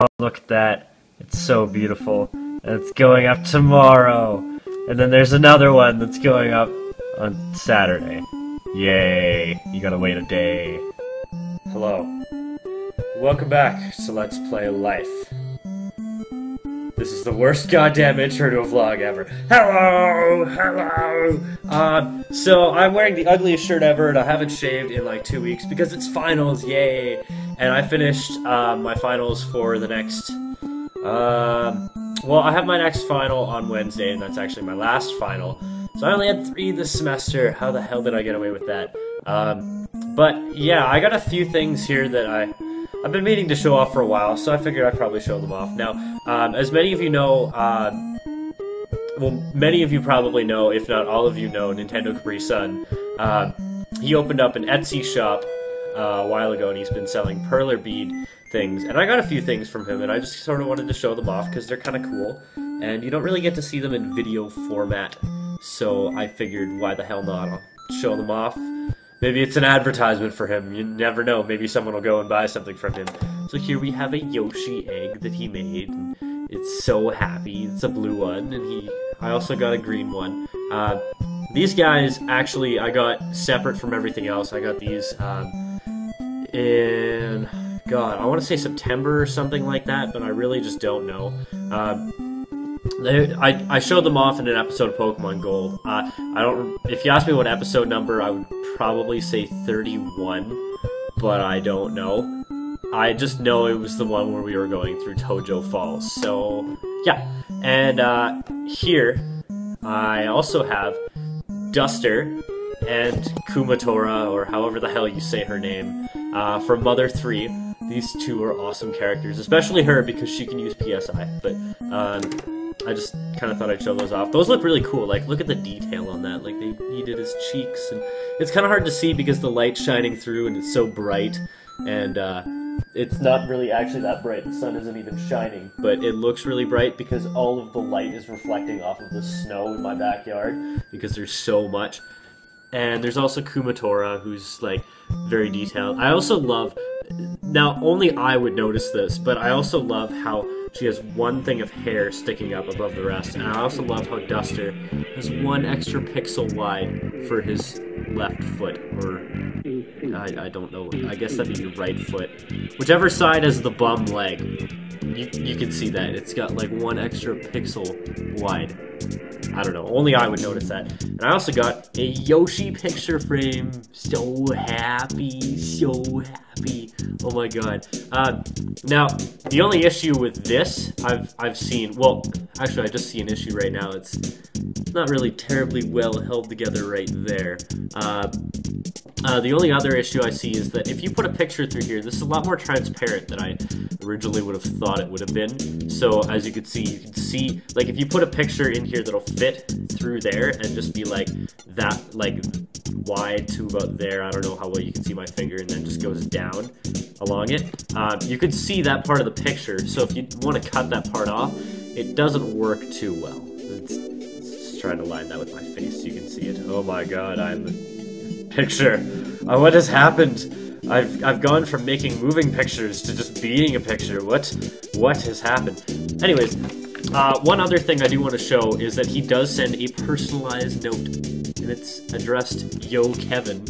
Oh, look at that. It's so beautiful. And it's going up tomorrow. And then there's another one that's going up on Saturday. Yay. You gotta wait a day. Hello. Welcome back to Let's Play Life. This is the worst goddamn intro to a vlog ever. Hello! Hello! So I'm wearing the ugliest shirt ever and I haven't shaved in like 2 weeks because it's finals, yay! And I finished my finals for the next... well, I have my next final on Wednesday and that's actually my last final. So I only had 3 this semester. How the hell did I get away with that? But yeah, I got a few things here that I've been meaning to show off for a while, so I figured I'd probably show them off. Now, as many of you know, well, many of you probably know, if not all of you know, Nintendo Capri Sun. He opened up an Etsy shop a while ago, and he's been selling perler bead things. And I got a few things from him, and I just sort of wanted to show them off, because they're kind of cool. And you don't really get to see them in video format, so I figured, why the hell not? I'll show them off. Maybe it's an advertisement for him, you never know, maybe someone will go and buy something from him. So here we have a Yoshi egg that he made, and it's so happy, it's a blue one, and I also got a green one. These guys, actually, I got separate from everything else. I got these in, God, I want to say September or something like that, but I really just don't know. I showed them off in an episode of Pokemon Gold. If you ask me what episode number, I would probably say 31, but I don't know. I just know it was the one where we were going through Tojo Falls, so yeah. And here, I also have Duster and Kumatora, or however the hell you say her name, from Mother 3. These two are awesome characters, especially her because she can use PSI, but I just kind of thought I'd show those off. Those look really cool. Like, look at the detail on that. Like, he did his cheeks, and it's kind of hard to see because the light's shining through and it's so bright, and it's not really actually that bright. The sun isn't even shining, but it looks really bright because all of the light is reflecting off of the snow in my backyard because there's so much. And there's also Kumatora, who's, like, very detailed. I also love... Now, only I would notice this, but I also love how she has one thing of hair sticking up above the rest. And I also love how Duster has one extra pixel wide for his left foot, or... I don't know. I guess that'd be your right foot. Whichever side has the bum leg, you can see that. It's got, like, one extra pixel wide. I don't know. Only I would notice that. And I also got a Yoshi picture frame. So happy. So happy. Oh my god. Now, the only issue with this I've seen... Well, actually, I just see an issue right now. It's not really terribly well held together right there. The only other issue I see is that if you put a picture through here, this is a lot more transparent than I originally would have thought it would have been. So, as you can see, like, if you put a picture in here that'll fit through there and just be like that, like, wide to about there, I don't know how well you can see my finger, and then just goes down along it, you could see that part of the picture. So if you want to cut that part off, it doesn't work too well. Let's just try to line that with my face so you can see it. Oh my god, I'm the picture. What has happened? I've gone from making moving pictures to just being a picture. What has happened? Anyways, one other thing I do want to show is that he does send a personalized note, and it's addressed Yo Kevin.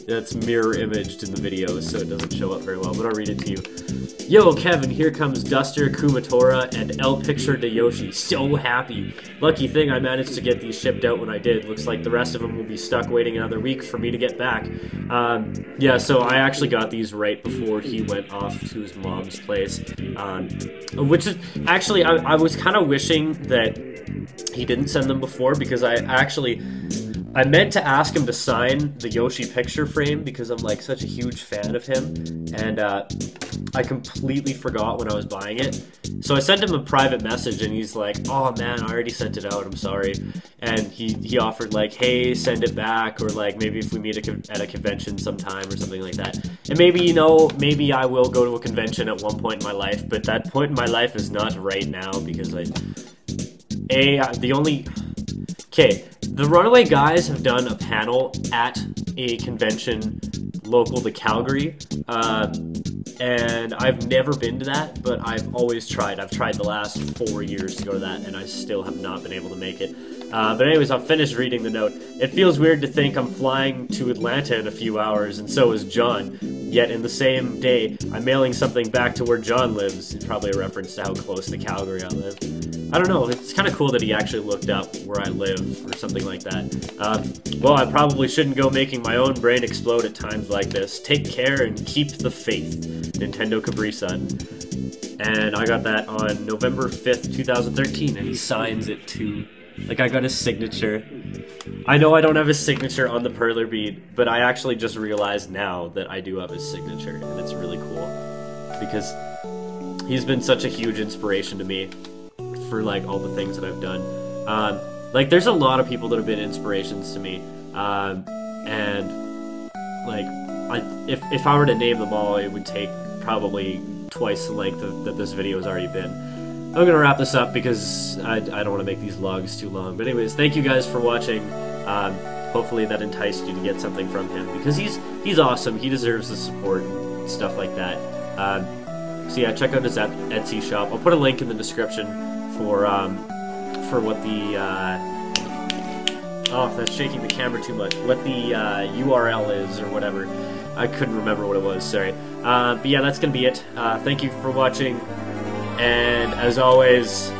That's mirror imaged in the video, so it doesn't show up very well, but I'll read it to you. Yo Kevin, here comes Duster, Kumatora, and El Picture de Yoshi. So happy. Lucky thing I managed to get these shipped out when I did. Looks like the rest of them will be stuck waiting another week for me to get back. Yeah, so I actually got these right before he went off to his mom's place. Which is, actually, I was kind of wishing that he didn't send them before, because I meant to ask him to sign the Yoshi picture frame because I'm, like, such a huge fan of him, and I completely forgot when I was buying it. So I sent him a private message, and he's like, oh man, I already sent it out, I'm sorry. And he offered, like, hey, send it back, or, like, maybe if we meet at a convention sometime or something like that. And maybe, you know, maybe I will go to a convention at one point in my life, but that point in my life is not right now, because Okay, the Runaway Guys have done a panel at a convention local to Calgary. and I've never been to that, but I've always tried. I've tried the last 4 years to go to that, and I still have not been able to make it. But anyways, I'll finish reading the note. It feels weird to think I'm flying to Atlanta in a few hours, and so is John. Yet in the same day, I'm mailing something back to where John lives. It's probably a reference to how close to Calgary I live. I don't know, it's kind of cool that he actually looked up where I live, or something like that. Well, I probably shouldn't go making my own brain explode at times like this. Take care and keep the faith. Nintendo Capri-Sun. And I got that on November 5th, 2013, and he signs it too. Like, I got his signature. I know I don't have his signature on the Perler bead, but I actually just realized now that I do have his signature, and it's really cool. Because he's been such a huge inspiration to me for, like, all the things that I've done. Like, there's a lot of people that have been inspirations to me. And, like, if I were to name them all, it would take probably twice the length that this video has already been. I'm gonna wrap this up because I don't want to make these vlogs too long. But anyways, thank you guys for watching. Hopefully that enticed you to get something from him, because he's awesome. He deserves the support and stuff like that. So yeah, check out his Etsy shop. I'll put a link in the description for what the oh, that's shaking the camera too much. What the URL is or whatever. I couldn't remember what it was. Sorry. But yeah, that's gonna be it. Thank you for watching. And as always,